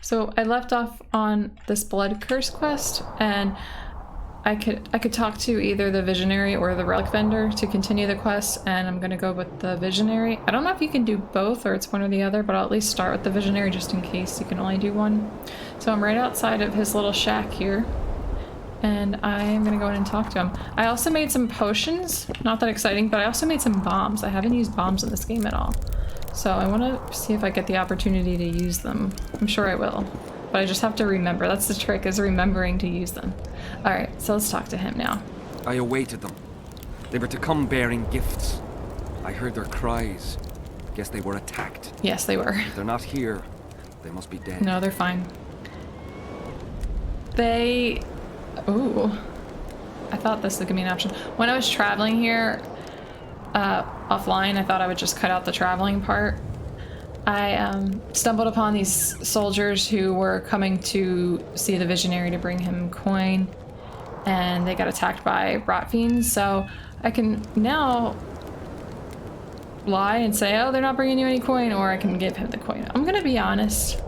So I left off on this Blood Curse quest, and I could talk to either the Visionary or the Relic Vendor to continue the quest, and I'm gonna go with the Visionary. I don't know if you can do both or it's one or the other, but I'll at least start with the Visionary just in case you can only do one. So I'm right outside of his little shack here, and I'm gonna go in and talk to him. I also made some potions, not that exciting, but I also made some bombs. I haven't used bombs in this game at all. So I want to see if I get the opportunity to use them. I'm sure I will, but I just have to remember. That's the trick, is remembering to use them. All right, so let's talk to him now. I awaited them. They were to come bearing gifts. I heard their cries. Guess they were attacked. Yes, they were. If they're not here, they must be dead. No, they're fine. Ooh. I thought this would give me an option. When I was traveling here, offline, I thought I would just cut out the traveling part. I stumbled upon these soldiers who were coming to see the Visionary to bring him coin, and they got attacked by rot fiends, so I can now lie and say, oh, they're not bringing you any coin, or I can give him the coin. I'm gonna be honest.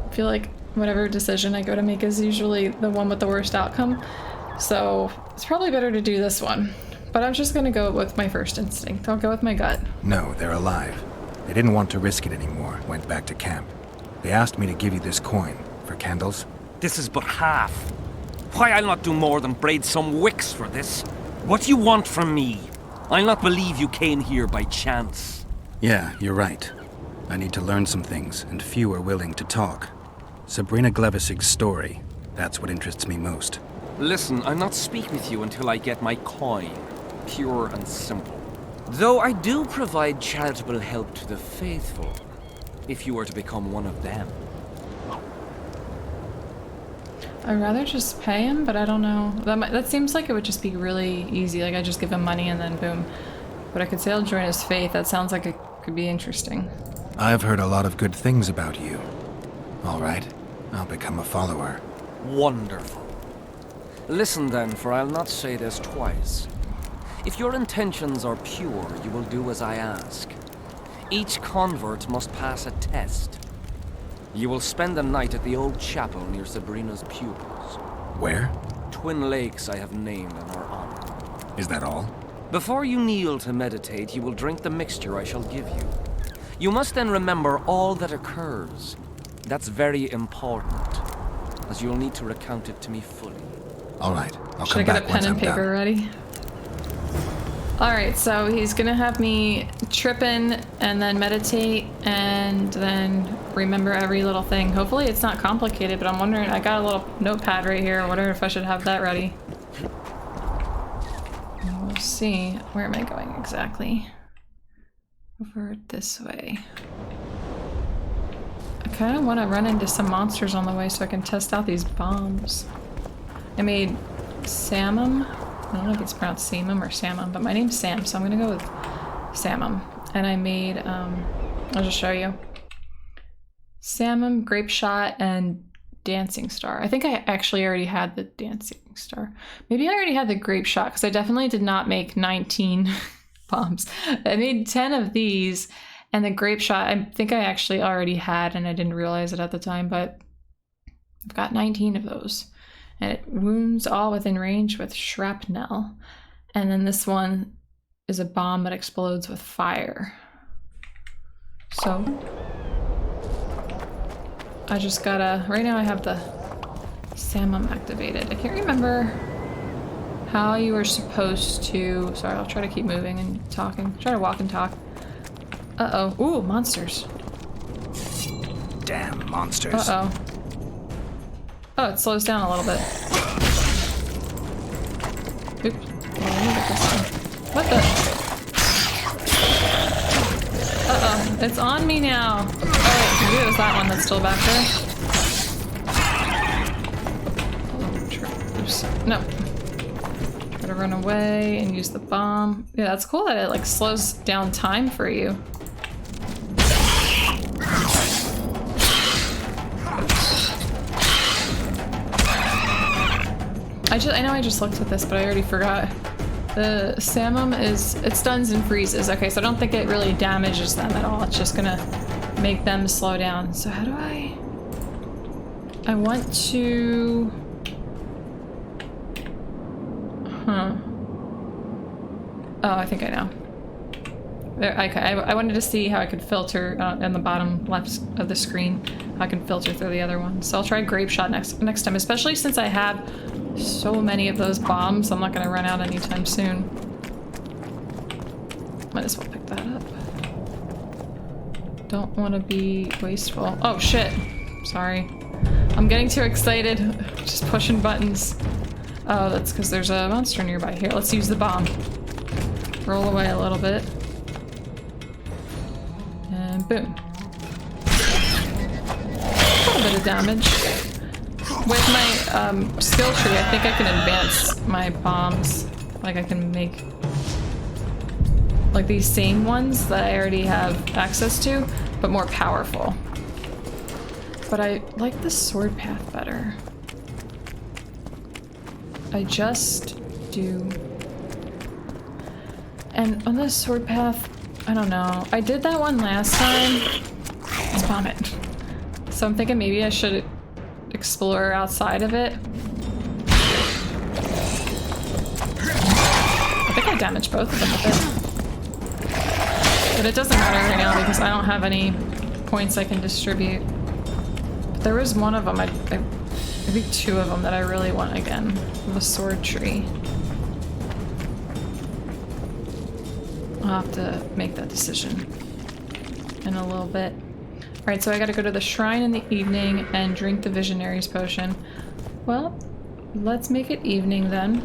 I feel like whatever decision I go to make is usually the one with the worst outcome, so it's probably better to do this one. But I'm just gonna go with my first instinct. I'll go with my gut. No, they're alive. They didn't want to risk it anymore, went back to camp. They asked me to give you this coin for candles. This is but half. Why, I'll not do more than braid some wicks for this. What do you want from me? I'll not believe you came here by chance. Yeah, you're right. I need to learn some things, and few are willing to talk. Sabrina Glevisig's story, that's what interests me most. Listen, I'll not speak with you until I get my coin. Pure and simple. Though I do provide charitable help to the faithful, if you were to become one of them. I'd rather just pay him, but I don't know. That seems like it would just be really easy. Like I just give him money and then boom. But I could say I'll join his faith. That sounds like it could be interesting. I've heard a lot of good things about you. All right, I'll become a follower. Wonderful. Listen then, for I'll not say this twice. If your intentions are pure, you will do as I ask. Each convert must pass a test. You will spend the night at the old chapel near Sabrina's pupils. Where? Twin Lakes I have named in her honor. Is that all? Before you kneel to meditate, you will drink the mixture I shall give you. You must then remember all that occurs. That's very important, as you'll need to recount it to me fully. All right, I'll Should I come get a back pen once and I'm paper done. ready? Alright, so he's gonna have me tripping and then meditate and then remember every little thing. Hopefully it's not complicated, but I'm wondering, I got a little notepad right here. I wonder if I should have that ready. We'll see. Where am I going exactly? Over this way. I kind of want to run into some monsters on the way so I can test out these bombs. I made Samum. I don't know if it's pronounced Samum or Samum, but my name's Sam, so I'm gonna go with Samum. And I made, I'll just show you. Samum, Grape Shot, and Dancing Star. I think I actually already had the Dancing Star. Maybe I already had the Grape Shot, because I definitely did not make 19 bombs. I made 10 of these, and the Grape Shot, I think I actually already had, and I didn't realize it at the time, but I've got 19 of those. And it wounds all within range with shrapnel. And then this one is a bomb that explodes with fire. So I just gotta, right now I have the Samum activated. I can't remember how you were supposed to, sorry, I'll try to keep moving and talking. Try to walk and talk. Uh-oh, ooh, monsters. Damn monsters. Uh-oh. Oh, it slows down a little bit. Oops. Well, let me get this one. What the? Uh-oh. It's on me now. Oh, maybe it was that one that's still back there. Oops. No. Try to run away and use the bomb. Yeah, that's cool that it like slows down time for you. I know I just looked at this, but I already forgot. The Samum it stuns and freezes. Okay, so I don't think it really damages them at all. It's just gonna make them slow down. So how do I want to... Huh. Oh, I think I know. There, okay, I wanted to see how I could filter on the bottom left of the screen. How I can filter through the other ones. So I'll try grape shot next time, especially since I have so many of those bombs. I'm not going to run out anytime soon. Might as well pick that up. Don't want to be wasteful. Oh shit! Sorry. I'm getting too excited. Just pushing buttons. Oh, that's because there's a monster nearby. Here, let's use the bomb. Roll away a little bit. And boom. A little bit of damage. With my skill tree, I think I can advance my bombs. Like I can make like these same ones that I already have access to, but more powerful. But I like the sword path better. I just do. And on the sword path, I don't know. I did that one last time. Let's bomb it. So I'm thinking maybe I should explore outside of it. I think I damaged both of them with it. But it doesn't matter right now because I don't have any points I can distribute. But there was one of them, I think two of them that I really want again. The sword tree. I'll have to make that decision in a little bit. Alright, so I gotta go to the shrine in the evening and drink the Visionary's potion. Well, let's make it evening then.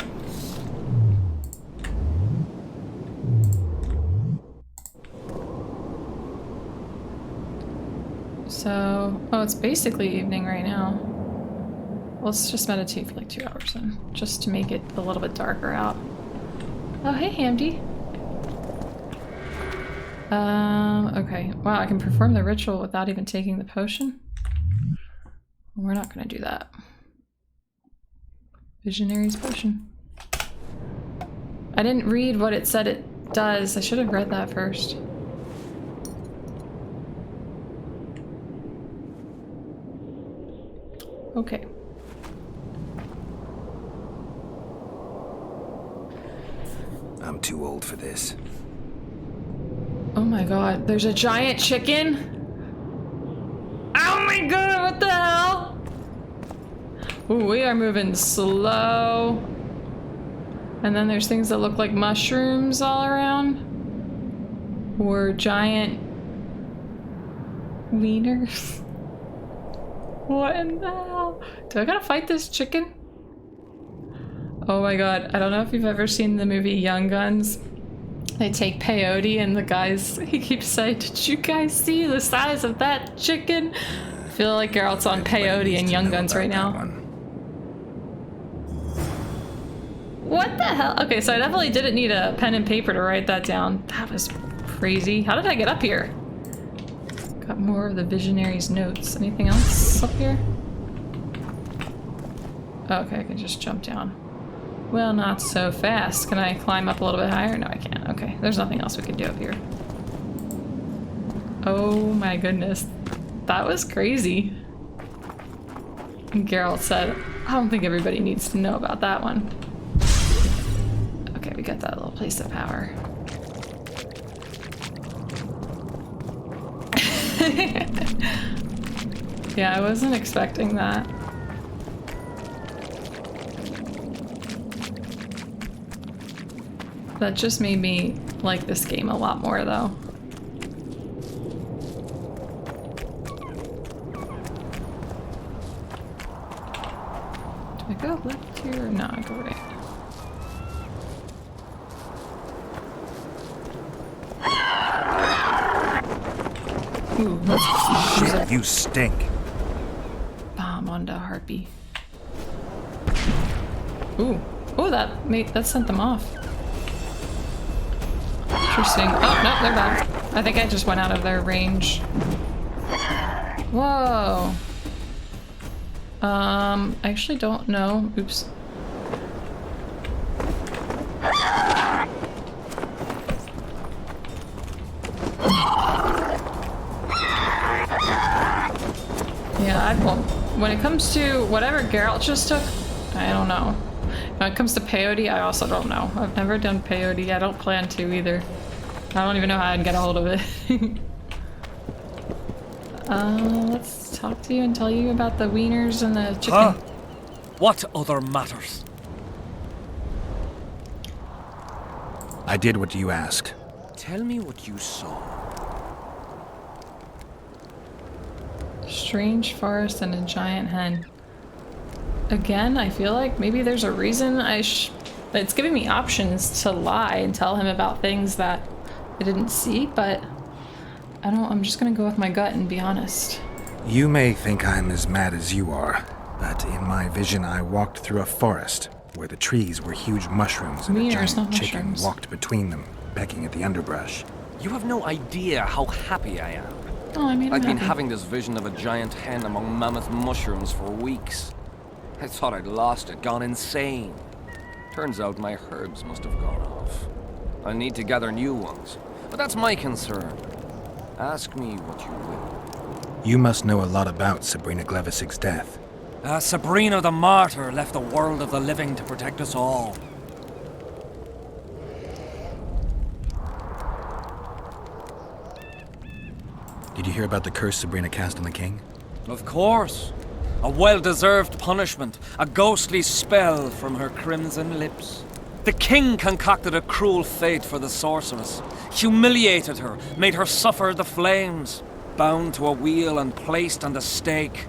So, oh, it's basically evening right now. Let's just meditate for like 2 hours then, just to make it a little bit darker out. Oh, hey, Hamdi. Okay. Wow, I can perform the ritual without even taking the potion? We're not gonna do that. Visionary's potion. I didn't read what it said it does. I should have read that first. Okay. I'm too old for this. Oh my god, there's a giant chicken? Oh my god, what the hell? Ooh, we are moving slow. And then there's things that look like mushrooms all around. Or giant wieners. What in the hell? Do I gotta fight this chicken? Oh my god, I don't know if you've ever seen the movie Young Guns. They take peyote and the guys, he keeps saying, did you guys see the size of that chicken? I feel like Geralt's on peyote and Young Guns right now. What the hell? Okay, so I definitely didn't need a pen and paper to write that down. That was crazy. How did I get up here? Got more of the Visionary's notes. Anything else up here? Oh, okay, I can just jump down. Well, not so fast. Can I climb up a little bit higher? No, I can't. Okay, there's nothing else we can do up here. Oh my goodness. That was crazy. And Geralt said, I don't think everybody needs to know about that one. Okay, we got that little place of power. Yeah, I wasn't expecting that. That just made me like this game a lot more, though. Do I go left here? No, I go right. Ooh, let's You stink. bomb onto Harpy. Ooh. Oh, that sent them off. Interesting. Oh, no, they're back. I think I just went out of their range. Whoa. I actually don't know. Oops. Yeah, well, when it comes to whatever Geralt just took, I don't know. When it comes to peyote, I also don't know. I've never done peyote. I don't plan to either. I don't even know how I'd get a hold of it. Let's talk to you and tell you about the wieners and the chicken. Huh? What other matters? I did what you asked. Tell me what you saw. Strange forest and a giant hen. Again, I feel like maybe there's a reason it's giving me options to lie and tell him about things that I didn't see, but I'm just gonna go with my gut and be honest. You may think I'm as mad as you are, but in my vision I walked through a forest where the trees were huge mushrooms and a Wieners, not giant chicken mushrooms. walked between them, pecking at the underbrush. You have no idea how happy I am. Oh, I made him I've been happy. having this vision of a giant hen among mammoth mushrooms for weeks. I thought I'd lost it, gone insane. Turns out my herbs must have gone off. I need to gather new ones, but that's my concern. Ask me what you will. You must know a lot about Sabrina Glevisig's death. Sabrina the Martyr left the world of the living to protect us all. Did you hear about the curse Sabrina cast on the king? Of course. A well-deserved punishment, a ghostly spell from her crimson lips. The king concocted a cruel fate for the sorceress, humiliated her, made her suffer the flames. Bound to a wheel and placed on the stake,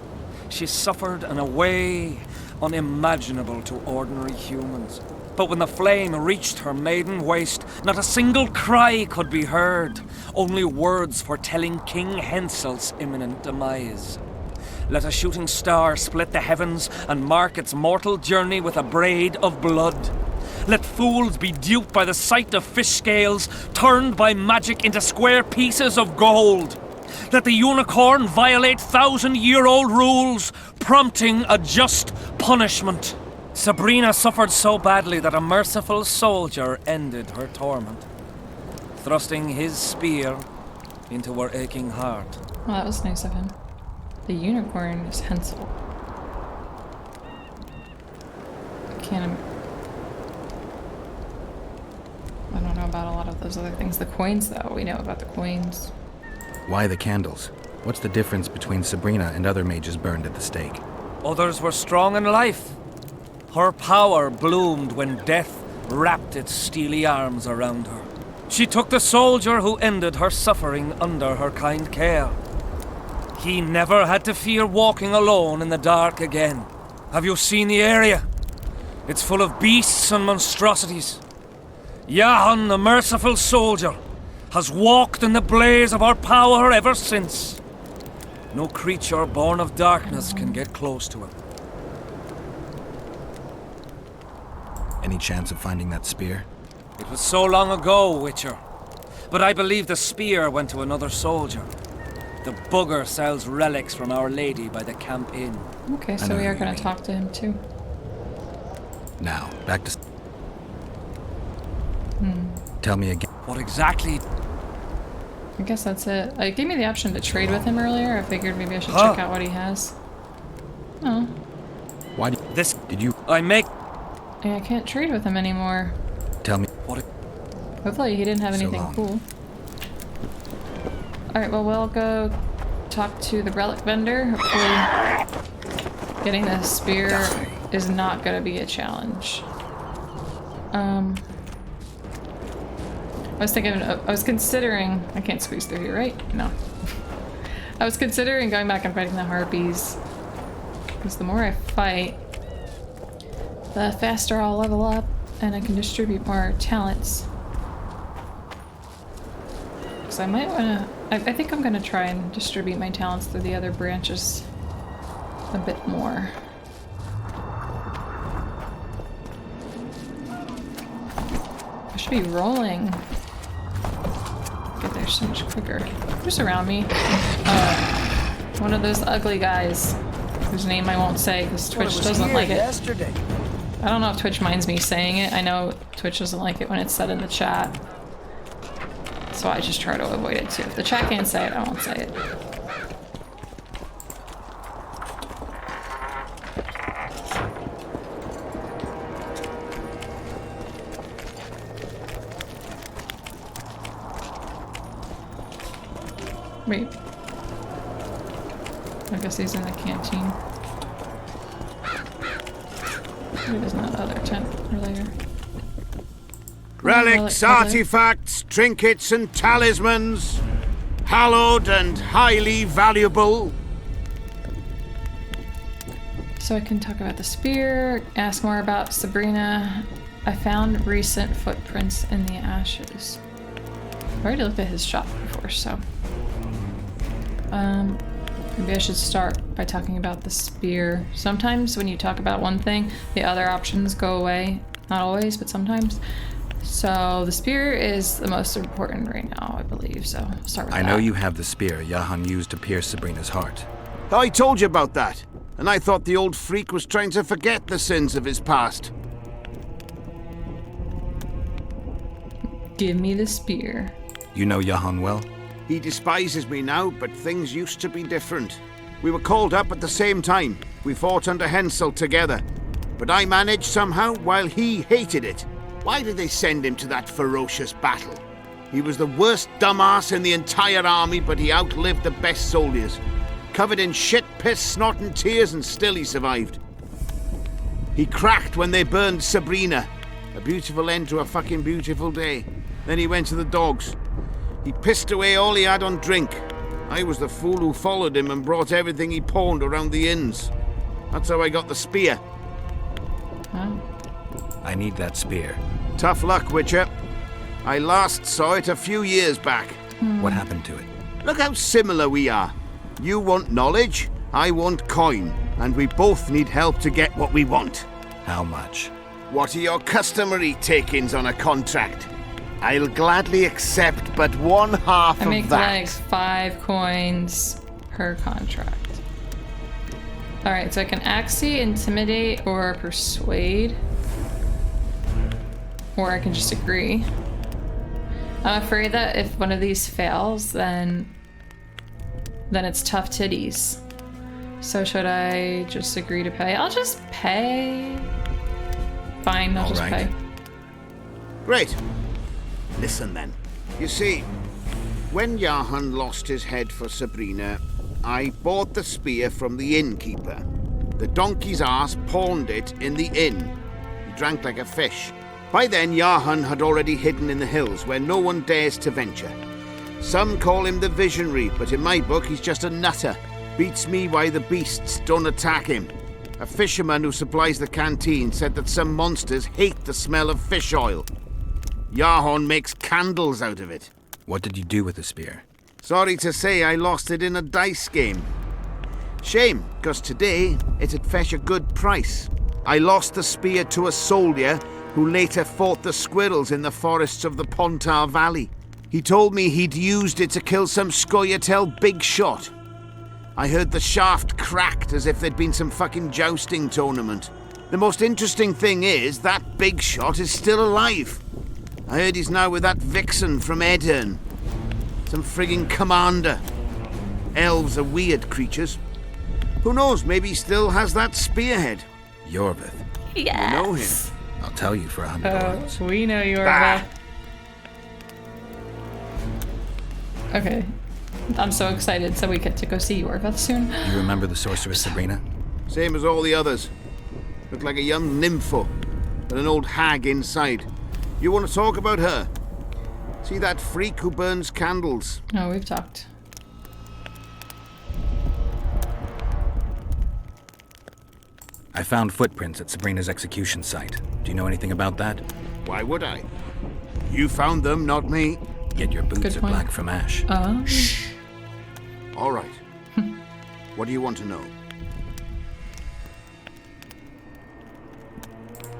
she suffered in a way unimaginable to ordinary humans. But when the flame reached her maiden waist, not a single cry could be heard, only words foretelling King Hensel's imminent demise. Let a shooting star split the heavens and mark its mortal journey with a braid of blood. Let fools be duped by the sight of fish scales, turned by magic into square pieces of gold. Let the unicorn violate 1,000-year-old rules, prompting a just punishment. Sabrina suffered so badly that a merciful soldier ended her torment, thrusting his spear into her aching heart. Well, that was nice of him. The unicorn is Hensel. I don't know about a lot of those other things. The coins, though, we know about the coins. Why the candles? What's the difference between Sabrina and other mages burned at the stake? Others were strong in life. Her power bloomed when death wrapped its steely arms around her. She took the soldier who ended her suffering under her kind care. He never had to fear walking alone in the dark again. Have you seen the area? It's full of beasts and monstrosities. Jahan, the merciful soldier, has walked in the blaze of our power ever since. No creature born of darkness can get close to him. Any chance of finding that spear? It was so long ago, Witcher. But I believe the spear went to another soldier. The bugger sells relics from Our Lady by the Camp Inn. Okay, I so know we who are you going mean. to talk to him, too. Now, back to... Tell me again. What exactly? I guess that's it. It gave me the option to trade with him earlier. I figured maybe I should Huh. check out what he has. Oh. Why This... did you... I make... Yeah, I can't trade with him anymore. Tell me... What... Hopefully he didn't have So anything long. cool. Alright, well, we'll go talk to the relic vendor. Hopefully getting the spear Die. is not going to be a challenge. I was considering... I can't squeeze through here, right? No. I was considering going back and fighting the harpies. Because the more I fight, the faster I'll level up and I can distribute more talents. So I might wanna... I think I'm gonna try and distribute my talents through the other branches a bit more. I should be rolling. Get there so much quicker. Who's around me? One of those ugly guys whose name I won't say because Twitch doesn't like it. Yesterday. I don't know if Twitch minds me saying it. I know Twitch doesn't like it when it's said in the chat. So I just try to avoid it too. If the chat can't say it, I won't say it. Wait. I guess he's in the canteen. Maybe there's not other tent earlier. Relics, artifacts, trinkets, and talismans. Hallowed and highly valuable. So I can talk about the spear, ask more about Sabrina. I found recent footprints in the ashes. I already looked at his shop before, so. Maybe I should start by talking about the spear. Sometimes when you talk about one thing, the other options go away. Not always, but sometimes. So the spear is the most important right now, I believe, so I'll start with that. I know you have the spear Jahan used to pierce Sabrina's heart. I told you about that, and I thought the old freak was trying to forget the sins of his past. Give me the spear. You know Jahan well? He despises me now, but things used to be different. We were called up at the same time. We fought under Hensel together. But I managed somehow while he hated it. Why did they send him to that ferocious battle? He was the worst dumbass in the entire army, but he outlived the best soldiers. Covered in shit, piss, snot and tears, and still he survived. He cracked when they burned Sabrina. A beautiful end to a fucking beautiful day. Then he went to the dogs. He pissed away all he had on drink. I was the fool who followed him and brought everything he pawned around the inns. That's how I got the spear. Wow. I need that spear. Tough luck, Witcher. I last saw it a few years back. What happened to it? Look how similar we are. You want knowledge, I want coin, and we both need help to get what we want. How much? What are your customary takings on a contract? I'll gladly accept but one half I of make that. like 5 coins per contract. Alright, so I can Axie, Intimidate, or Persuade. Or I can just agree. I'm afraid that if one of these fails, then it's tough titties. So should I just agree to pay? I'll just pay. Fine, I'll just Alright. pay. Great. Listen then. You see, when Jahan lost his head for Sabrina, I bought the spear from the innkeeper. The donkey's ass pawned it in the inn. He drank like a fish. By then, Jahan had already hidden in the hills where no one dares to venture. Some call him the Visionary, but in my book he's just a nutter. Beats me why the beasts don't attack him. A fisherman who supplies the canteen said that some monsters hate the smell of fish oil. Jahan makes candles out of it. What did you do with the spear? Sorry to say I lost it in a dice game. Shame, because today it'd fetch a good price. I lost the spear to a soldier who later fought the squirrels in the forests of the Pontar Valley. He told me he'd used it to kill some Scoia'tael big shot. I heard the shaft cracked as if there'd been some fucking jousting tournament. The most interesting thing is that big shot is still alive. I heard he's now with that vixen from Edirn. Some frigging commander. Elves are weird creatures. Who knows, maybe he still has that spearhead. Yorvith. Yes! You know him. I'll tell you for 100 orens. We know you're Bah. Okay. I'm so excited, so we get to go see Yorvith soon. You remember the sorceress Sabrina? Same as all the others. Looked like a young nympho, but an old hag inside. You want to talk about her? See that freak who burns candles? No, we've talked. I found footprints at Sabrina's execution site. Do you know anything about that? Why would I? You found them, not me. Yet your boots Good are point. black from ash. All right. What do you want to know?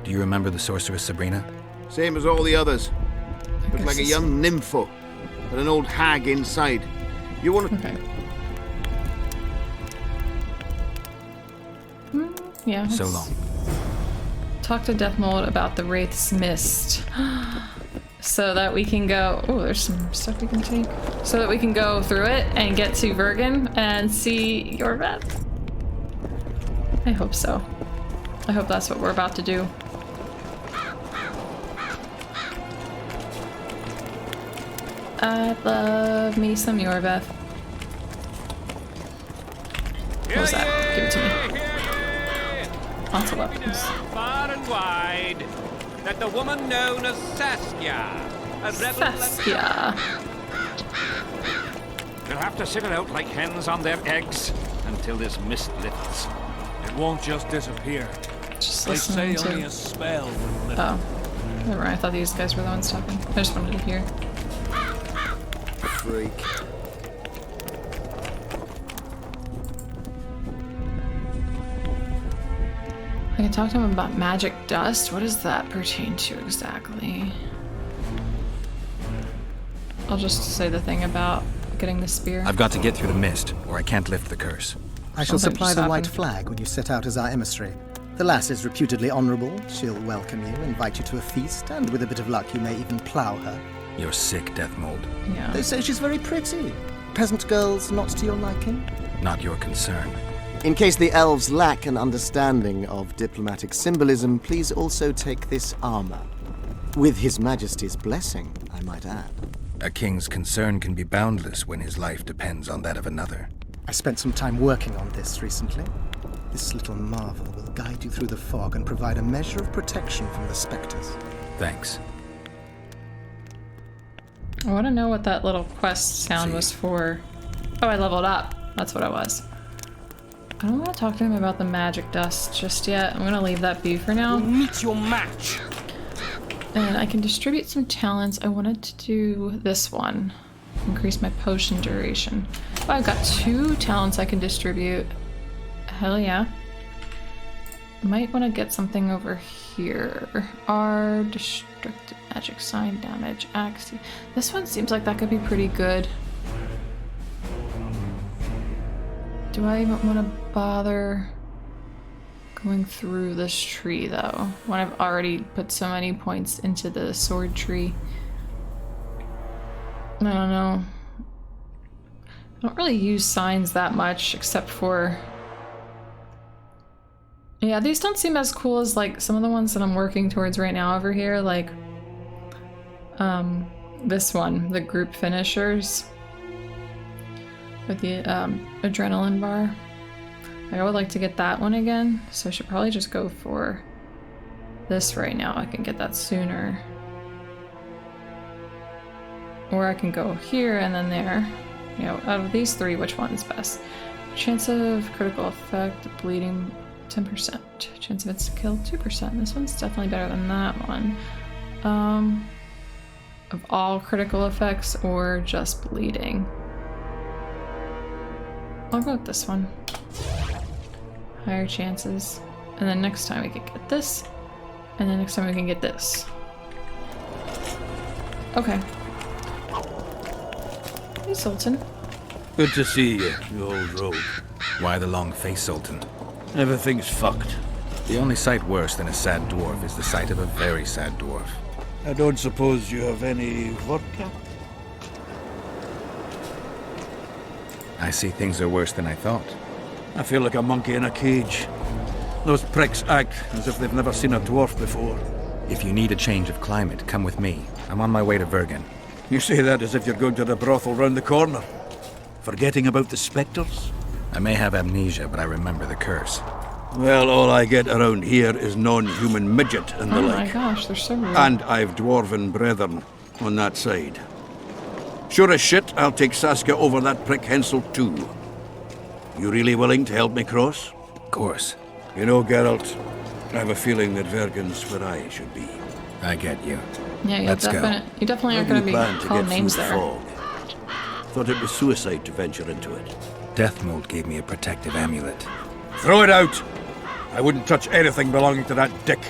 Do you remember the sorceress Sabrina? Same as all the others. Looked guess like a it's- young nympho, but an old hag inside. You want to... Okay. Yeah. So let's long. Talk to Deathmold about the Wraith's Mist. So that we can go... Oh, there's some stuff we can take. So that we can go through it and get to Vergen and see Yorvith. I hope so. I hope that's what we're about to do. I love me some Yorvith. What was that? Give it to me. Lots of weapons. Far and wide, that the woman known as Saskia, a rebel. Saskia. We'll have to sit it out like hens on their eggs until this mist lifts. It won't just disappear. Just They say listening only to. a spell will lift Oh, never mind. I thought these guys were the ones talking. I just wanted to hear. Freak. I can talk to him about magic dust. What does that pertain to exactly? I'll just say the thing about getting the spear. I've got to get through the mist, or I can't lift the curse. I shall Something supply just the white happened. flag when you set out as our emissary. The lass is reputedly honourable. She'll welcome you, invite you to a feast, and with a bit of luck you may even plough her. You're sick, Deathmold. Yeah. They say she's very pretty. Peasant girls not to your liking? Not your concern. In case the elves lack an understanding of diplomatic symbolism, please also take this armor. With His Majesty's blessing, I might add. A king's concern can be boundless when his life depends on that of another. I spent some time working on this recently. This little marvel will guide you through the fog and provide a measure of protection from the spectres. Thanks. I want to know what that little quest sound was for. Oh, I leveled up. That's what it was. I don't want to talk to him about the magic dust just yet. I'm going to leave that be for now. Meet your match. And I can distribute some talents. I wanted to do this one. Increase my potion duration. Oh, I've got 2 talents I can distribute. Hell yeah. Might want to get something over here. R, destructive magic, sign damage, axe. This one seems like that could be pretty good. Do I even want to bother going through this tree though, when I've already put so many points into the sword tree? I don't know. I don't really use signs that much, except for... Yeah, these don't seem as cool as like some of the ones that I'm working towards right now over here, like this one, the group finishers with the adrenaline bar. Like, I would like to get that one again, so I should probably just go for this right now. I can get that sooner. Or I can go here and then there. You know, out of these 3, which one's best? Chance of critical effect, bleeding 10%. Chance of its kill 2%. This one's definitely better than that one. Of all critical effects or just bleeding. I'll go with this one. Higher chances. And then next time we can get this. And then next time we can get this. Okay. Hey, Sultan. Good to see you, you old rogue. Why the long face, Sultan? Everything's fucked. The only sight worse than a sad dwarf is the sight of a very sad dwarf. I don't suppose you have any vodka? I see things are worse than I thought. I feel like a monkey in a cage. Those pricks act as if they've never seen a dwarf before. If you need a change of climate, come with me. I'm on my way to Vergen. You say that as if you're going to the brothel round the corner. Forgetting about the spectres? I may have amnesia, but I remember the curse. Well, all I get around here is non-human midget and the Oh like. my gosh, they're so rude. And I've dwarven brethren on that side. Sure as shit, I'll take Saskia over that prick Hensel too. You really willing to help me cross? Of course. You know, Geralt, I have a feeling that Vergen's where I should be. I get you. Yeah, you Let's go. definitely aren't How going do to you be plan to called get names through the there. fog? Thought it was suicide to venture into it. Deathmold gave me a protective amulet. Throw it out! I wouldn't touch anything belonging to that dick.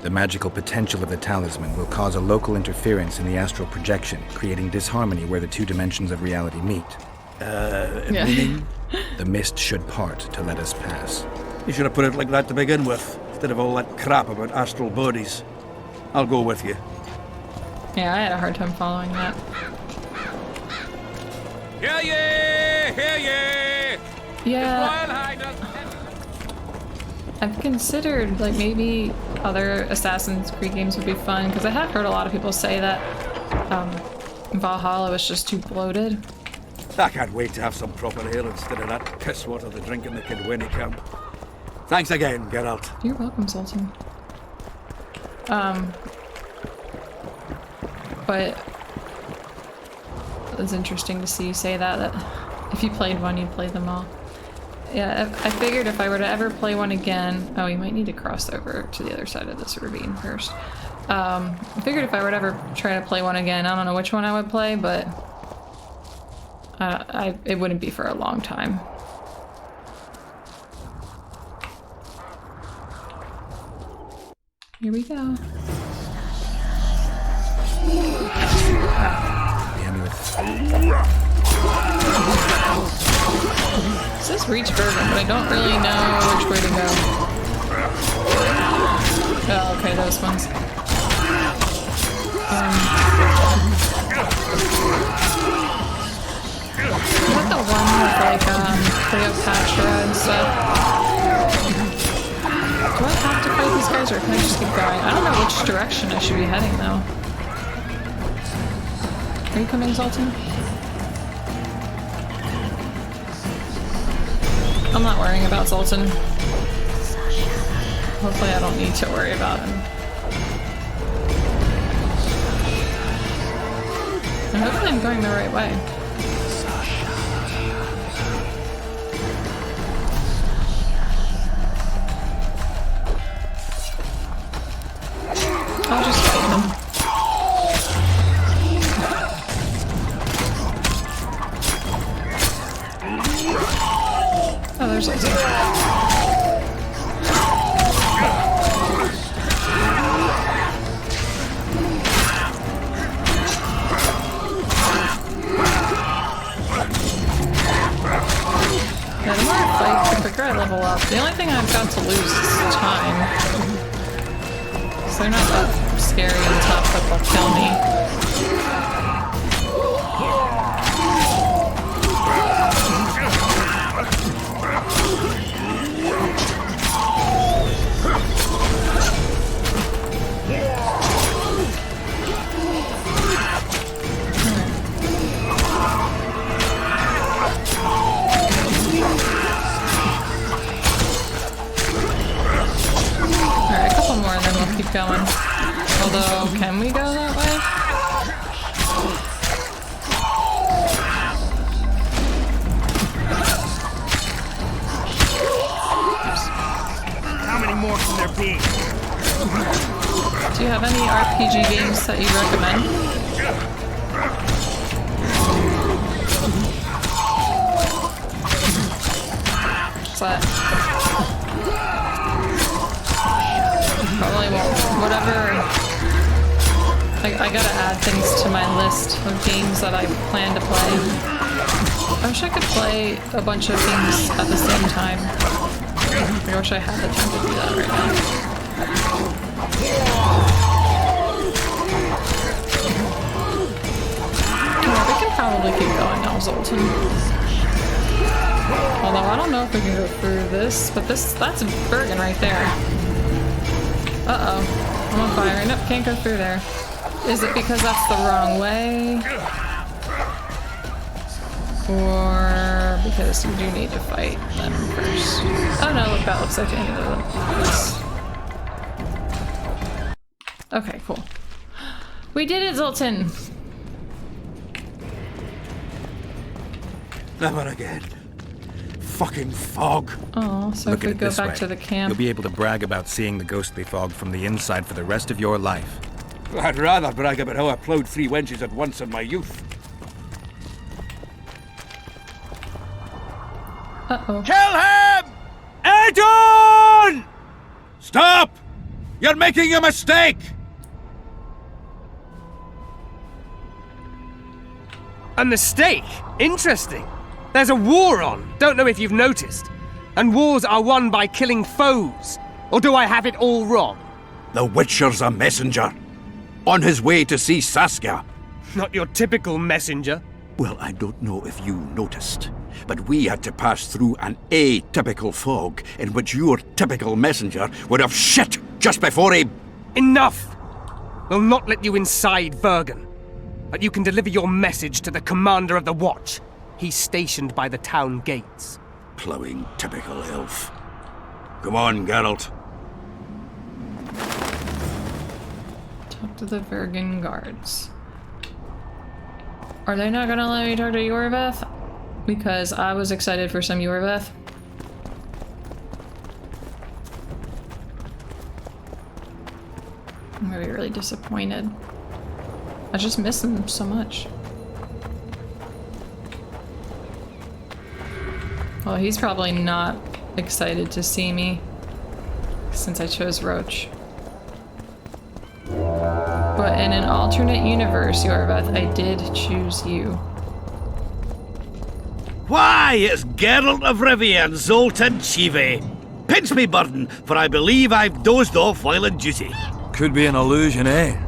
The magical potential of the talisman will cause a local interference in the astral projection, creating disharmony where the 2 dimensions of reality meet. Yeah. Meaning? The mist should part to let us pass. You should have put it like that to begin with, instead of all that crap about astral bodies. I'll go with you. Yeah, I had a hard time following that. Hear ye! Hear ye! Yeah, Royal Highness! I've considered like maybe other Assassin's Creed games would be fun because I have heard a lot of people say that Valhalla was just too bloated. I can't wait to have some proper ale instead of that piss water they drink in the Kidwini camp. Thanks again, Geralt. You're welcome, Sultan. But it's interesting to see you say that if you played one, you'd play them all. Yeah, I figured if I were to ever play one again... Oh, you might need to cross over to the other side of this ravine first. I figured if I were to ever try to play one again, I don't know which one I would play, but... it wouldn't be for a long time. Here we go. It says reach Bergen, but I don't really know which way to go. Oh, okay, those ones. Is that the one with like Cleopatra and stuff? Do I have to fight these guys or can I just keep going? I don't know which direction I should be heading though. Are you coming, Zoltan? I'm not worrying about Zoltan. Hopefully I don't need to worry about him. And hopefully I'm going the right way. I'll just fight him. Oh, there's Zoltan. Yeah, the more I fight, the quicker I level up. The only thing I've got to lose is time. So they're not that scary and tough that they'll kill me. Alright, a couple more and then we'll keep going. Although, can we go that way? How many more can there be? Do you have any RPG games that you'd recommend? What's that? Probably won't. Whatever. I gotta add things to my list of games that I plan to play. I wish I could play a bunch of games at the same time. I wish I had the time to do that right now. Yeah, we can probably keep going now, Zoltan. Although I don't know if we can go through this, but that's Bergen right there. Uh-oh. I'm on fire. Nope, can't go through there. Is it because that's the wrong way? Or because you do need to fight them first? Oh no, look, that looks like the end of this. Okay, cool. We did it, Zoltan! Never again. Fucking fog. Oh, so Look if we at it go this back way. to the camp. You'll be able to brag about seeing the ghostly fog from the inside for the rest of your life. I'd rather brag about how I ploughed 3 wenches at once in my youth. Uh-oh. Kill him! Adon! Stop! You're making a mistake! A mistake? Interesting. There's a war on, don't know if you've noticed. And wars are won by killing foes. Or do I have it all wrong? The Witcher's a messenger. On his way to see Saskia. Not your typical messenger. Well, I don't know if you noticed, but we had to pass through an atypical fog in which your typical messenger would have shit just before he... Enough! We'll not let you inside Bergen. But you can deliver your message to the commander of the Watch. He's stationed by the town gates. Ploughing typical elf. Come on, Geralt. Talk to the Vergen guards. Are they not gonna let me talk to Yorveth? Because I was excited for some Yorveth. I'm gonna be really disappointed. I just miss him so much. Well, he's probably not excited to see me since I chose Roach. But in an alternate universe, Yorveth, I did choose you. Why, it's Geralt of Rivia and Zoltan Chive. Pinch me, Burden, for I believe I've dozed off while on duty. Could be an illusion, eh?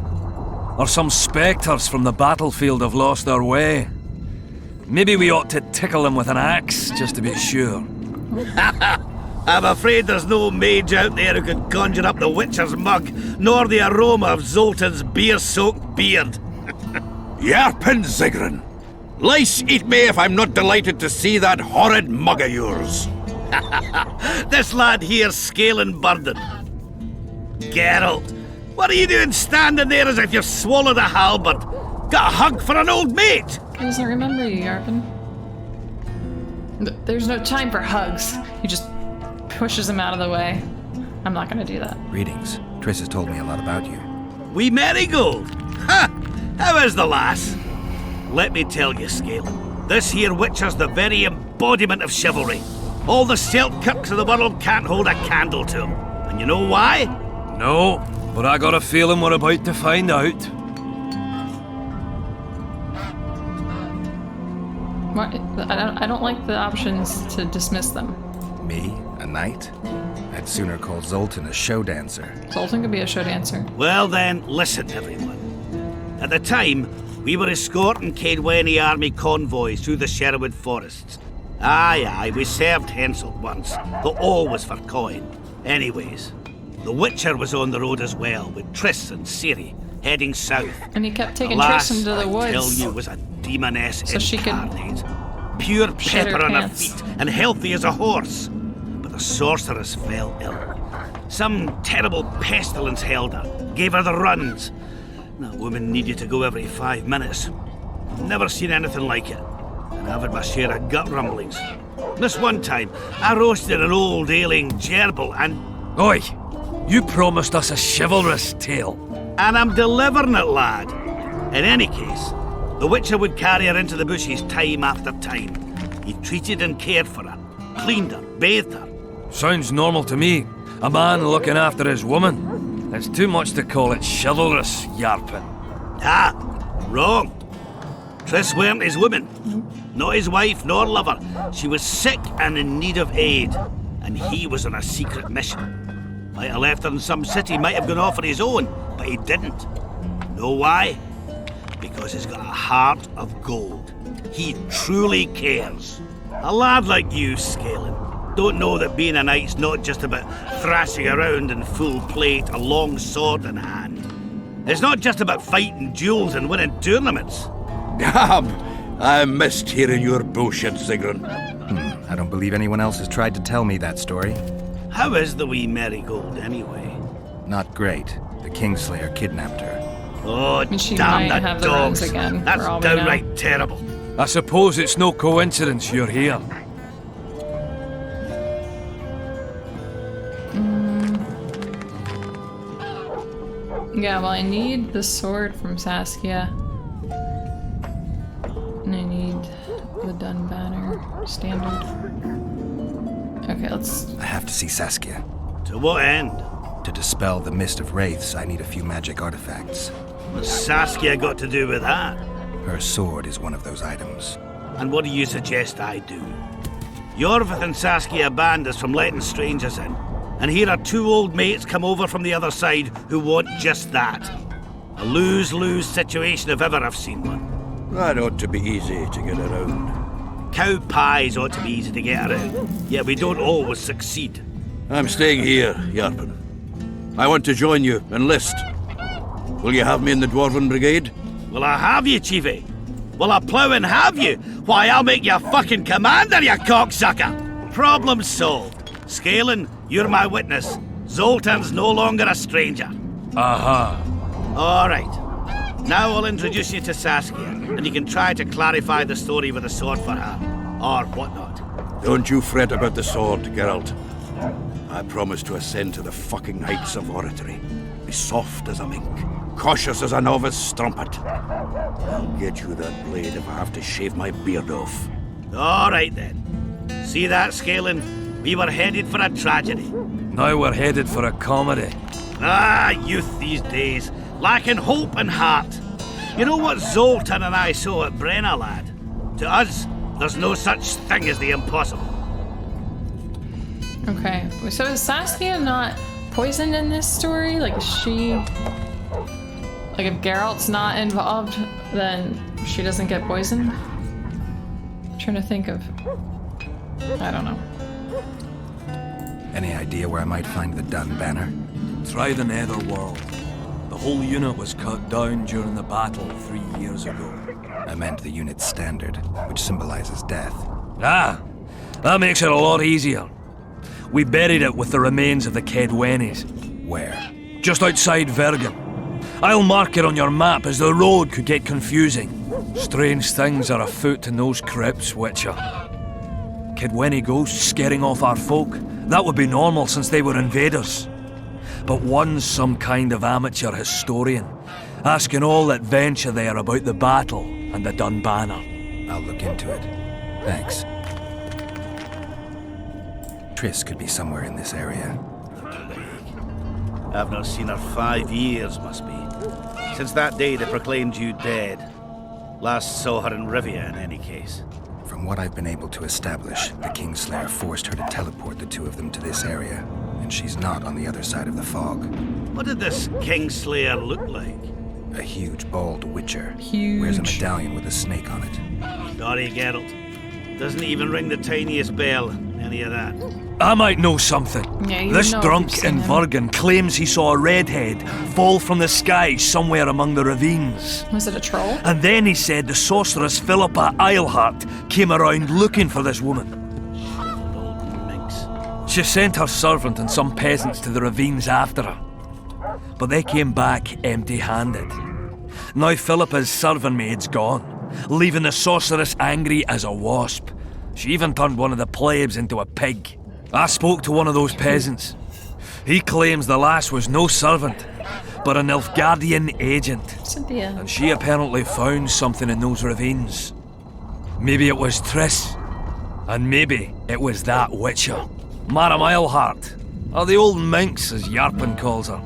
Or some spectres from the battlefield have lost their way. Maybe we ought to tickle them with an axe, just to be sure. I'm afraid there's no mage out there who can conjure up the Witcher's mug, nor the aroma of Zoltan's beer-soaked beard. Yarpen Zigrin! Lice eat me if I'm not delighted to see that horrid mug of yours. This lad here's Scaling Burden. Geralt, what are you doing standing there as if you've swallowed a halberd? Got a hug for an old mate? He doesn't remember you, Yarpen. There's no time for hugs. He just pushes him out of the way. I'm not gonna do that. Greetings. Triss has told me a lot about you. Wee Marigold? Ha! How is the lass? Let me tell you, Scale, this here Witcher's the very embodiment of chivalry. All the Selkirks of the world can't hold a candle to him. And you know why? No, but I got a feeling we're about to find out. What? I don't like the options to dismiss them. Me? A knight? I'd sooner call Zoltan a show dancer. Zoltan could be a show dancer. Well then, listen everyone. At the time, we were escorting Caedwene army convoys through the Sherwood forests. Aye, we served Hensel once, though always for coin. Anyways, the Witcher was on the road as well, with Triss and Ciri, heading south. And he kept taking Alas, Triss into the woods. I tell you, was a demoness So she could incarnate. Pure shed her pepper on her pants. feet, and healthy as a horse. But the sorceress fell ill. Some terrible pestilence held her, gave her the runs. That woman needed to go every 5 minutes. Never seen anything like it. And I've had my share of gut rumblings. This one time, I roasted an old ailing gerbil and... Oi! You promised us a chivalrous tale. And I'm delivering it, lad. In any case, the Witcher would carry her into the bushes time after time. He treated and cared for her, cleaned her, bathed her. Sounds normal to me. A man looking after his woman. It's too much to call it chivalrous, Yarpen. Ah, wrong. Triss weren't his woman. Not his wife nor lover. She was sick and in need of aid. And he was on a secret mission. Might have left her in some city, might have gone off on his own, but he didn't. Know why? Because he's got a heart of gold. He truly cares. A lad like you, Scalen, don't know that being a knight's not just about thrashing around in full plate, a long sword in hand. It's not just about fighting duels and winning tournaments. I missed hearing your bullshit, Sigrun. I don't believe anyone else has tried to tell me that story. How is the wee Marigold, anyway? Not great. The Kingslayer kidnapped her. Oh, And she damn might the have the runs dogs. again, That's for all we know. downright terrible. I suppose it's no coincidence you're here. Yeah, well, I need the sword from Saskia. And I need the Dunbanner standard. Okay, let's... I have to see Saskia. To what end? To dispel the mist of wraiths, I need a few magic artifacts. What's Saskia got to do with that? Her sword is one of those items. And what do you suggest I do? Yorvith and Saskia banned us from letting strangers in. And here are two old mates come over from the other side who want just that. A lose-lose situation if ever I've seen one. That ought to be easy to get around. Cow pies ought to be easy to get around, yet we don't always succeed. I'm staying here, Yarpen. I want to join you, enlist. Will you have me in the Dwarven Brigade? Will I have you, Chiefy? Will I plough and have you? Why, I'll make you a fucking commander, you cocksucker! Problem solved. Scalen, you're my witness. Zoltan's no longer a stranger. Aha. All right. Now I'll introduce you to Saskia, and you can try to clarify the story with a sword for her, or whatnot. Don't you fret about the sword, Geralt. I promise to ascend to the fucking heights of oratory. Be soft as a mink, cautious as a novice strumpet. I'll get you that blade if I have to shave my beard off. All right then. See that, Scalen? We were headed for a tragedy. Now we're headed for a comedy. Ah, youth these days, lacking hope and heart. You know what Zoltan and I saw at Brenna, lad? To us, there's no such thing as the impossible. Okay, so is Saskia not poisoned in this story? Like, is she... Like, if Geralt's not involved, then she doesn't get poisoned? I'm trying to think of... I don't know. Any idea where I might find the Dun banner? Try the Netherworld. The whole unit was cut down during the battle 3 years ago. I meant the unit's standard, which symbolizes death. Ah, that makes it a lot easier. We buried it with the remains of the Kedwenis. Where? Just outside Vergen. I'll mark it on your map, as the road could get confusing. Strange things are afoot in those crypts, Witcher. Kedweni ghosts scaring off our folk. That would be normal since they were invaders. But one's some kind of amateur historian, asking all that venture there about the battle and the Dun banner. I'll look into it. Thanks. Triss could be somewhere in this area. I've not seen her 5 years, must be. Since that day they proclaimed you dead. Last saw her in Rivia, in any case. From what I've been able to establish, the Kingslayer forced her to teleport the two of them to this area, and she's not on the other side of the fog. What did this Kingslayer look like? A huge, bald witcher. Huge. Wears a medallion with a snake on it. Sorry, Geralt. Doesn't even ring the tiniest bell, any of that. I might know something. Yeah, you This know if drunk you've seen in him. Vergen claims he saw a redhead fall from the sky somewhere among the ravines. Was it a troll? And then he said the sorceress Philippa Eilhart came around looking for this woman. Old minx. She sent her servant and some peasants to the ravines after her. But they came back empty-handed. Now Philippa's servant maid's gone, leaving the sorceress angry as a wasp. She even turned one of the plebs into a pig. I spoke to one of those peasants. He claims the lass was no servant, but an Nilfgaardian agent. Cynthia. And she apparently found something in those ravines. Maybe it was Triss. And maybe it was that witcher. Madame Eilhart, or the old minx as Yarpen calls her,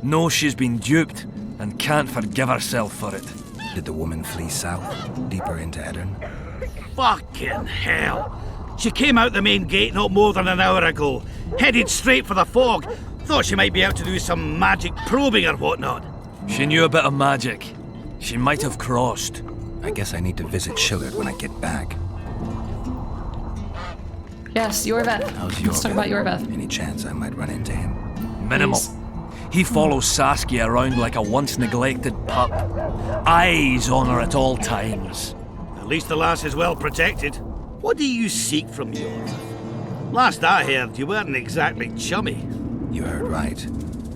knows she's been duped and can't forgive herself for it. Did the woman flee south, deeper into Edirn? Fucking hell! She came out the main gate not more than an hour ago, headed straight for the fog. Thought she might be out to do some magic probing or whatnot. She knew a bit of magic. She might have crossed. I guess I need to visit Shillard when I get back. Yes, Yorveth. How's Let's talk about Yorveth. Any chance I might run into him? Minimal. Please. He follows Saskia around like a once-neglected pup. Eyes on her at all times. At least the lass is well protected. What do you seek from yours? Last I heard, you weren't exactly chummy. You heard right.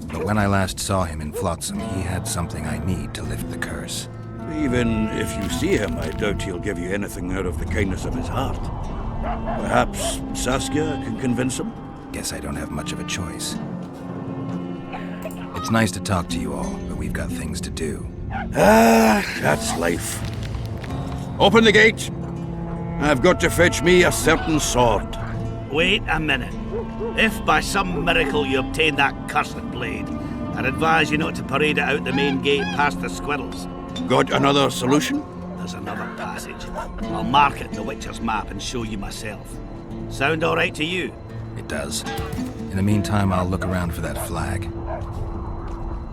But when I last saw him in Flotsam, he had something I need to lift the curse. Even if you see him, I doubt he'll give you anything out of the kindness of his heart. Perhaps Saskia can convince him? Guess I don't have much of a choice. It's nice to talk to you all, but we've got things to do. Ah, that's life. Open the gate. I've got to fetch me a certain sword. Wait a minute. If by some miracle you obtain that cursed blade, I'd advise you not to parade it out the main gate past the squirrels. Got another solution? There's another passage. I'll mark it in the Witcher's map and show you myself. Sound all right to you? It does. In the meantime, I'll look around for that flag.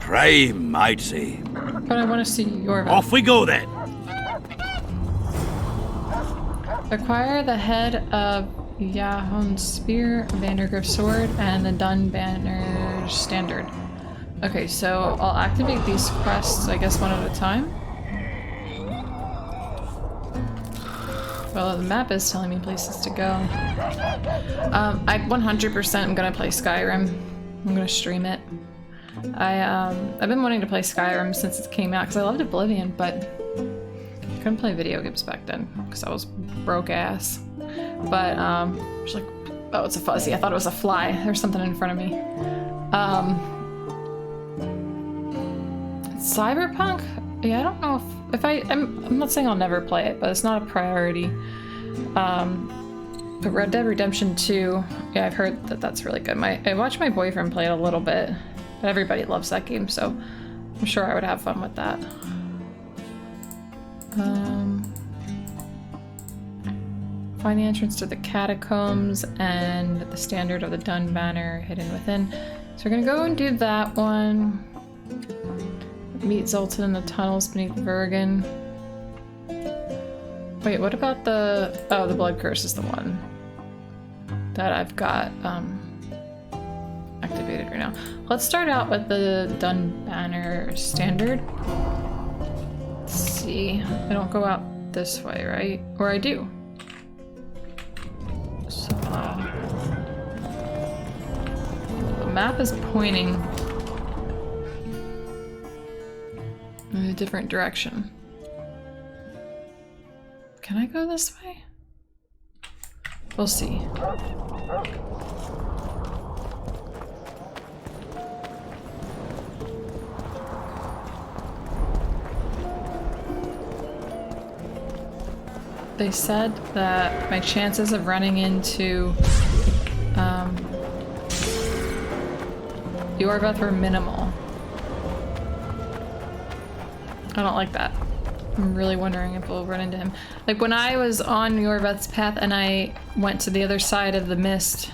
Prime, I'd say. But I want to see Yorveth. Off we go then. Acquire the head of Yahon's spear, Vandergriff's sword, and the Dun banner's standard. Okay, so I'll activate these quests, I guess, one at a time. Well, the map is telling me places to go. I 100% am gonna play Skyrim. I'm gonna stream it. I've been wanting to play Skyrim since it came out because I loved Oblivion, but I couldn't play video games back then because I was broke ass. But it's like, oh, it's a fuzzy. I thought it was a fly. There's something in front of me. Cyberpunk? Yeah, I don't know if I'm not saying I'll never play it, but it's not a priority. But Red Dead Redemption 2, yeah, I've heard that that's really good. I watched my boyfriend play it a little bit, but everybody loves that game, so I'm sure I would have fun with that. Find the entrance to the catacombs and the standard of the Dun Banner hidden within. So we're gonna go and do that one. Meet Zoltan in the tunnels beneath Vergen. Wait, what about the... Oh, the Blood Curse is the one that I've got activated right now. Let's start out with the Dun Banner standard. Let's see. I don't go out this way, right? Or I do. So... the map is pointing in a different direction. Can I go this way? We'll see. They said that my chances of running into Iorveth were minimal. I don't like that. I'm really wondering if we'll run into him. Like when I was on Iorveth's path and I went to the other side of the mist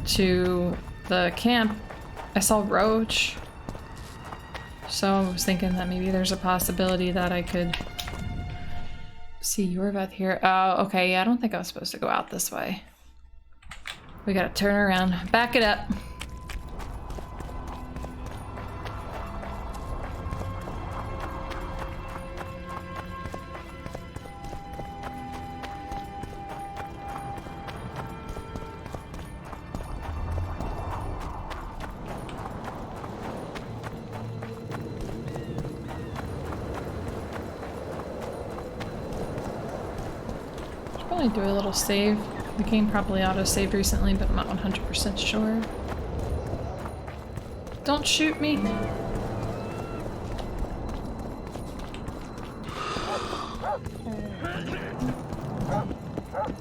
to the camp, I saw Roach. So I was thinking that maybe there's a possibility that I could see Iorveth here. Oh, okay, yeah, I don't think I was supposed to go out this way. We gotta turn around. Back it up. Do a little save. The game probably auto-saved recently, but I'm not 100% sure. Don't shoot me!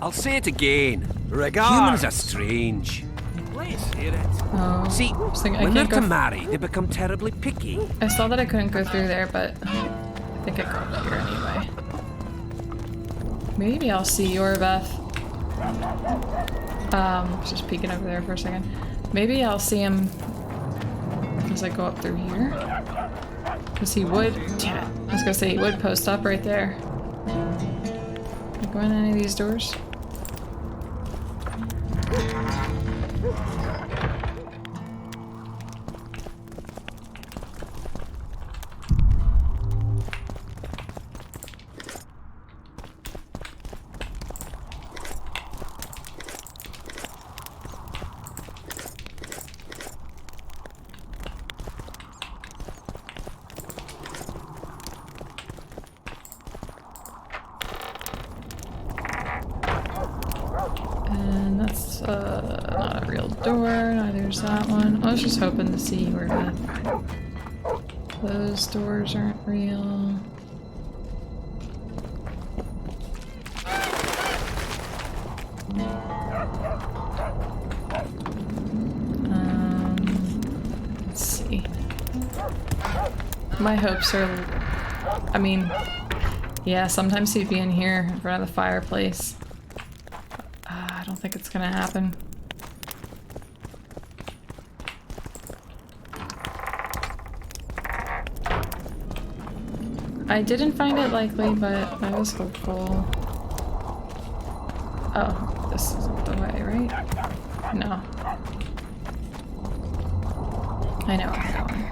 I'll say it again. Regards. Humans are strange. Let's hear it. Oh, See, when they're to marry, they become terribly picky. I saw that I couldn't go through there, but I think I go up here anyway. Maybe I'll see Iorveth. Just peeking over there for a second. Maybe I'll see him as I go up through here. Because he would... Damn it. I was gonna say he would post up right there. Can I go in any of these doors? Not a real door, neither's that one. I was just hoping to see where those doors aren't real. Let's see. My hopes are, I mean, yeah, sometimes he'd be in here in front of the fireplace. I don't think it's gonna happen. I didn't find it likely, but I was hopeful. Oh, this isn't the way, right? No. I know where I'm going.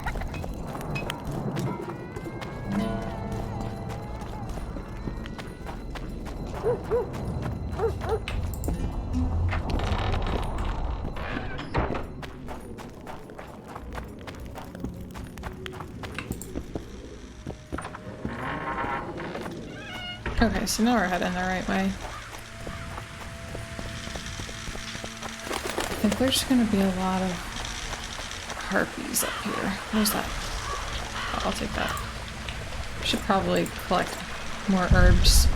Okay, so now we're heading the right way. I think there's gonna be a lot of harpies up here. Where's that? Oh, I'll take that. Should probably collect more herbs.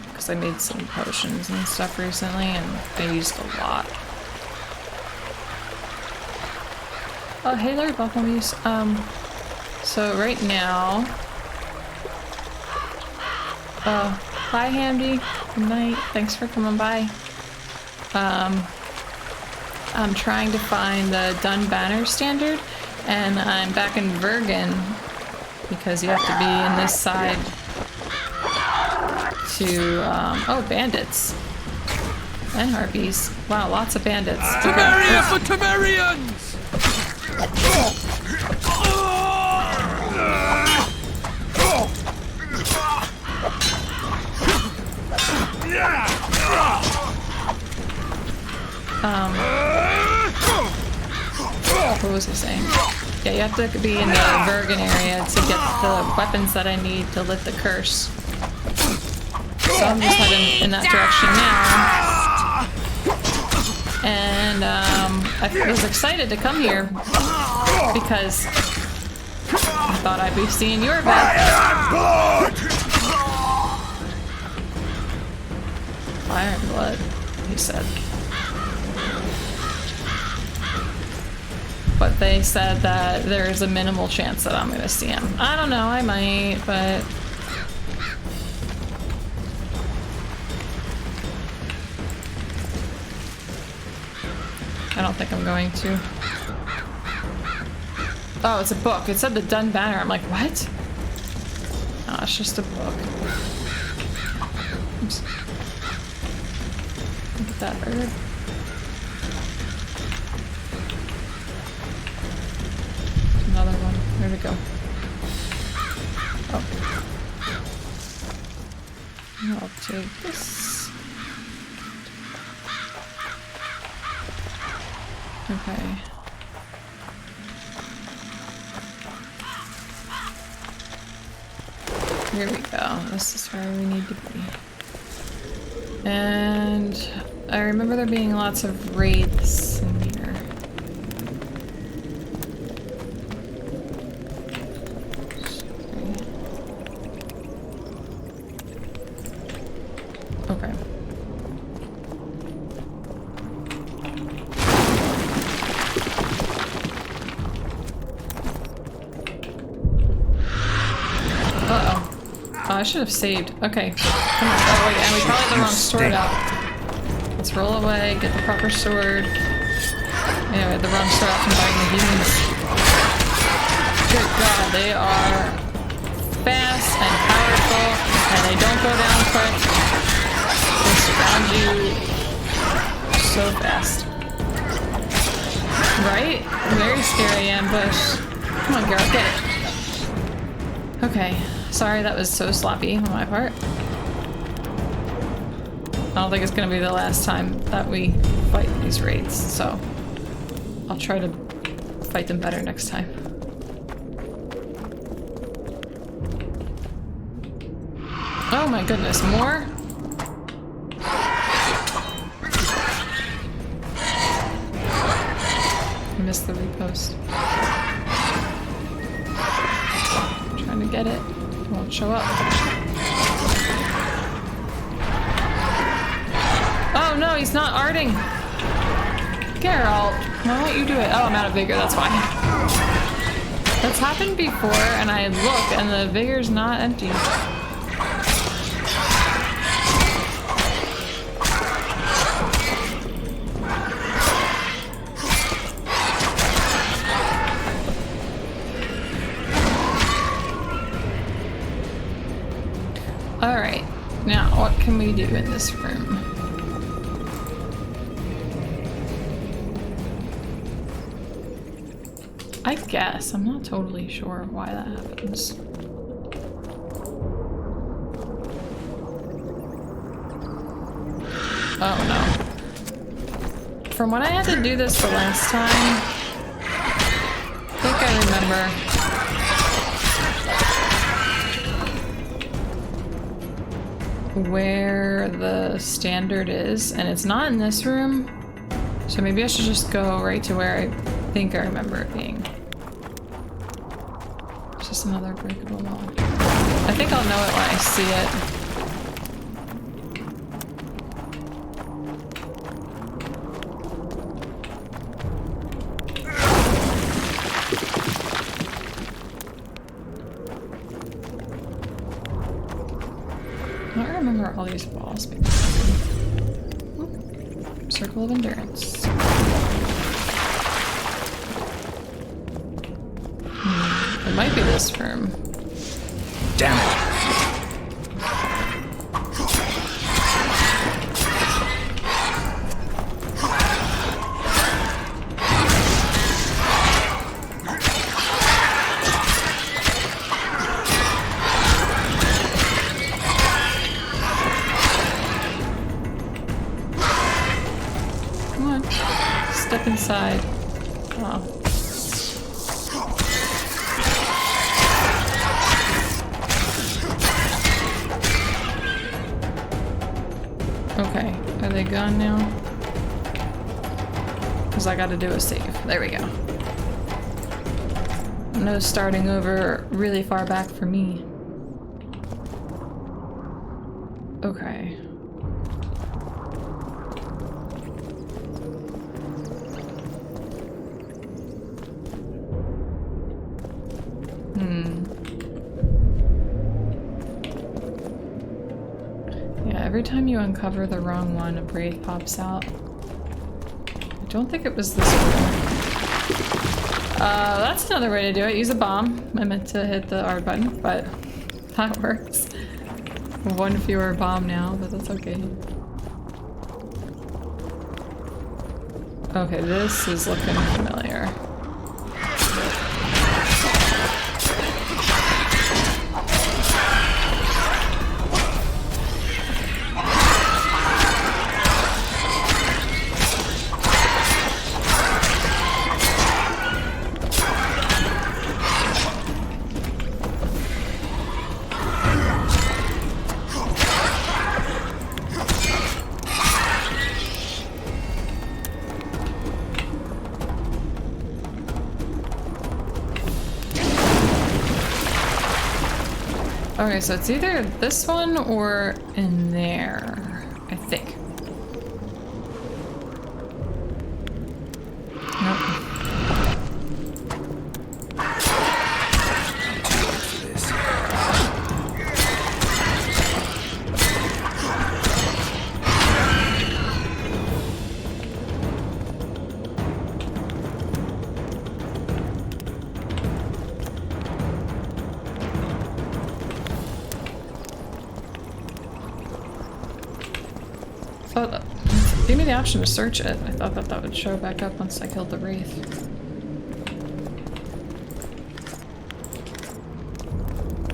Because I made some potions and stuff recently and I used a lot. Oh, hey there, bumblebees. So right now... Oh, bye, Hamdi. Good night. Thanks for coming by. I'm trying to find the Dun Banner standard, and I'm back in Vergen because you have to be in this side to, oh, bandits. And harpies. Wow, lots of bandits. Temeria for Temerians! What was I saying? Yeah, you have to be in the Vergen area to get the weapons that I need to lift the curse. So I'm just heading in that direction now. And I was excited to come here because I thought I'd be seeing your back. Fire and blood, he said. But they said that there is a minimal chance that I'm gonna see him. I don't know, I might, but... I don't think I'm going to. Oh, it's a book. It said the Dun Banner. I'm like, what? Oh, it's just a book. Oops. Look at that herb. Another one. Where'd it go? Oh. I'll take this. Okay. Here we go. This is where we need to be. And I remember there being lots of wraiths in here. Okay. Uh-oh. Oh, I should have saved. Okay. Come on. Oh, wait, and we probably had the wrong sword out. Let's roll away, get the proper sword. Yeah, we had the wrong sword out from fighting the demons. Good God, they are fast and powerful, and they don't go down quick. They surround you so fast. Right? Very scary ambush. Come on, girl, get it. Okay. Sorry, that was so sloppy on my part. I don't think it's gonna be the last time that we fight these raids, so I'll try to fight them better next time. Oh my goodness, more? I missed the repost. I'm trying to get it. It won't show up. Oh no, he's not arting! Geralt, why won't you do it? Oh, I'm out of vigor, that's why. That's happened before, and I look, and the vigor's not empty. Alright, now what can we do in this room? I guess. I'm not totally sure why that happens. Oh no. From when I had to do this the last time, I think I remember where the standard is, and it's not in this room. So maybe I should just go right to where I think I remember it being. It's just another breakable wall. I think I'll know it when I see it. I don't remember all these walls being broken. Circle of Endurance. It might be this room. Damn it! Come on. Step inside. Oh. Okay, are they gone now? Because I gotta do a save. There we go. No starting over really far back for me. Okay. Every time you uncover the wrong one, a braid pops out. I don't think it was this one. That's another way to do it. Use a bomb. I meant to hit the R button, but that works. One fewer bomb now, but that's okay. Okay, this is looking familiar. Okay, so it's either this one or in there, I think. Nope. Gave me the option to search it. I thought that would show back up once I killed the Wraith.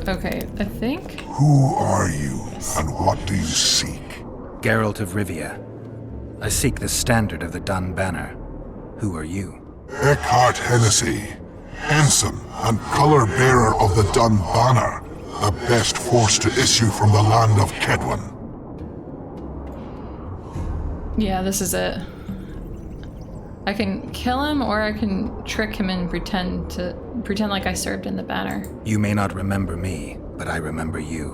Okay, I think... Who are you, and what do you seek? Geralt of Rivia. I seek the standard of the Dun Banner. Who are you? Eckhart Hennessy, ensign and color-bearer of the Dun Banner, the best force to issue from the land of Kedwen. Yeah, this is it. I can kill him, or I can trick him and pretend like I served in the Banner. You may not remember me, but I remember you.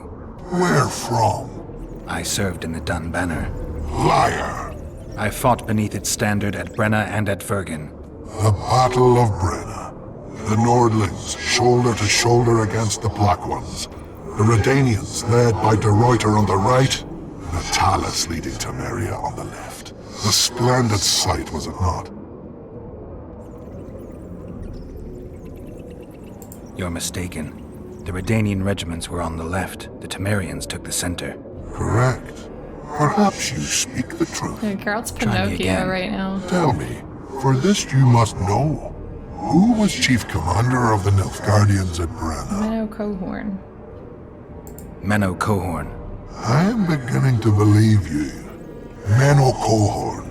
Where from? I served in the Dun Banner. Liar! I fought beneath its standard at Brenna and at Vergen. The Battle of Brenna. The Nordlings, shoulder to shoulder against the Black Ones. The Redanians, led by De Ruyter on the right, the Talus leading Temeria on the left. A splendid sight, was it not? You're mistaken. The Redanian regiments were on the left. The Temerians took the center. Correct. Perhaps you speak the truth. Yeah, Geralt's Pinocchio right now. Tell me, for this you must know. Who was chief commander of the Nilfgaardians at Brenna? Menno Cohorn. Menno Cohorn. I am beginning to believe you. Menno Cohorn,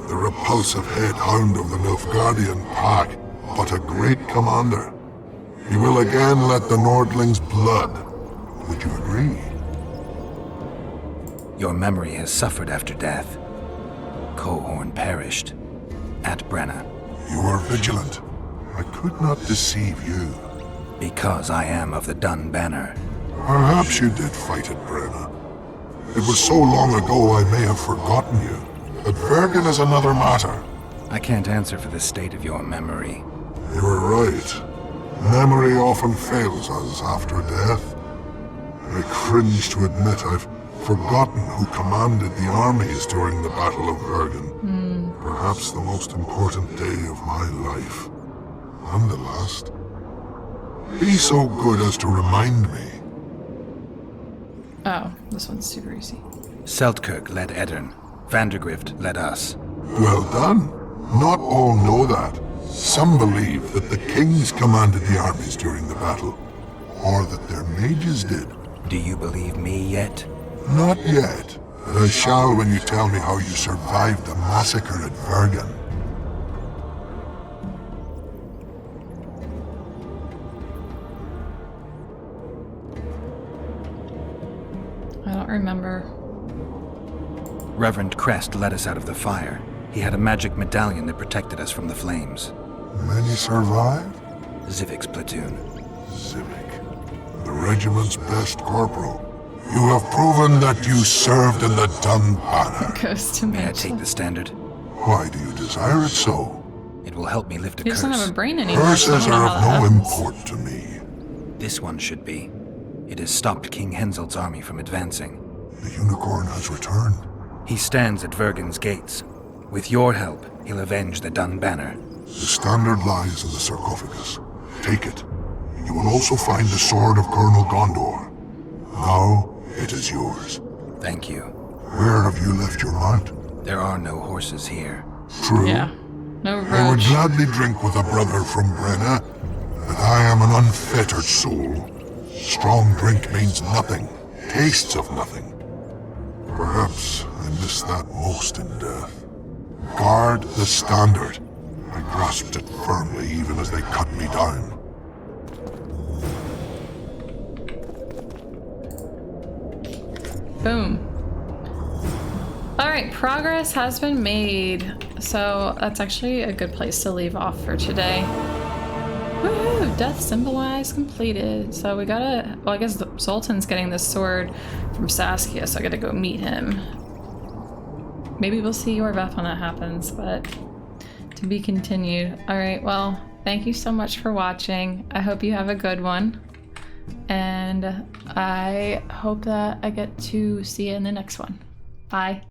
the repulsive head hound of the Nilfgaardian pack, but a great commander. He will again let the Nordlings' blood. Would you agree? Your memory has suffered after death. Cohorn perished at Brenna. You were vigilant. I could not deceive you. Because I am of the Dun Banner. Perhaps you did fight at Brenna. It was so long ago I may have forgotten you. But Vergen is another matter. I can't answer for the state of your memory. You were right. Memory often fails us after death. I cringe to admit I've forgotten who commanded the armies during the Battle of Vergen. Perhaps the most important day of my life. And the last. Be so good as to remind me. Oh, this one's super easy. Seltkirk led Eddern. Vandergrift led us. Well done. Not all know that. Some believe that the kings commanded the armies during the battle, or that their mages did. Do you believe me yet? Not yet, but I shall when you tell me how you survived the massacre at Vergen. I don't remember. Reverend Crest led us out of the fire. He had a magic medallion that protected us from the flames. Many survived? Zivik's platoon. Zivik, the regiment's best corporal. You have proven that you served in the Dun Banner. Goes to May I take the standard? Why do you desire it so? It will help me lift a He curse. doesn't have a brain anymore. so I Curses don't know are how of that no happens. import to me. This one should be. It has stopped King Henselt's army from advancing. The unicorn has returned. He stands at Vergen's gates. With your help, he'll avenge the Dun Banner. The standard lies in the sarcophagus. Take it. You will also find the sword of Colonel Gondor. Now, it is yours. Thank you. Where have you left your mount? There are no horses here. True. Yeah. No I would roach. gladly drink with a brother from Brenna, but I am an unfettered soul. Strong drink means nothing, tastes of nothing. Perhaps I miss that most in death. Guard the standard. I grasped it firmly even as they cut me down. Boom. Alright, progress has been made. So that's actually a good place to leave off for today. Woohoo! Death symbolized completed. So we gotta... Well, I guess the Zoltan's getting this sword from Saskia, so I gotta go meet him. Maybe we'll see Yorveth when that happens, but to be continued. Alright, well, thank you so much for watching. I hope you have a good one. And I hope that I get to see you in the next one. Bye.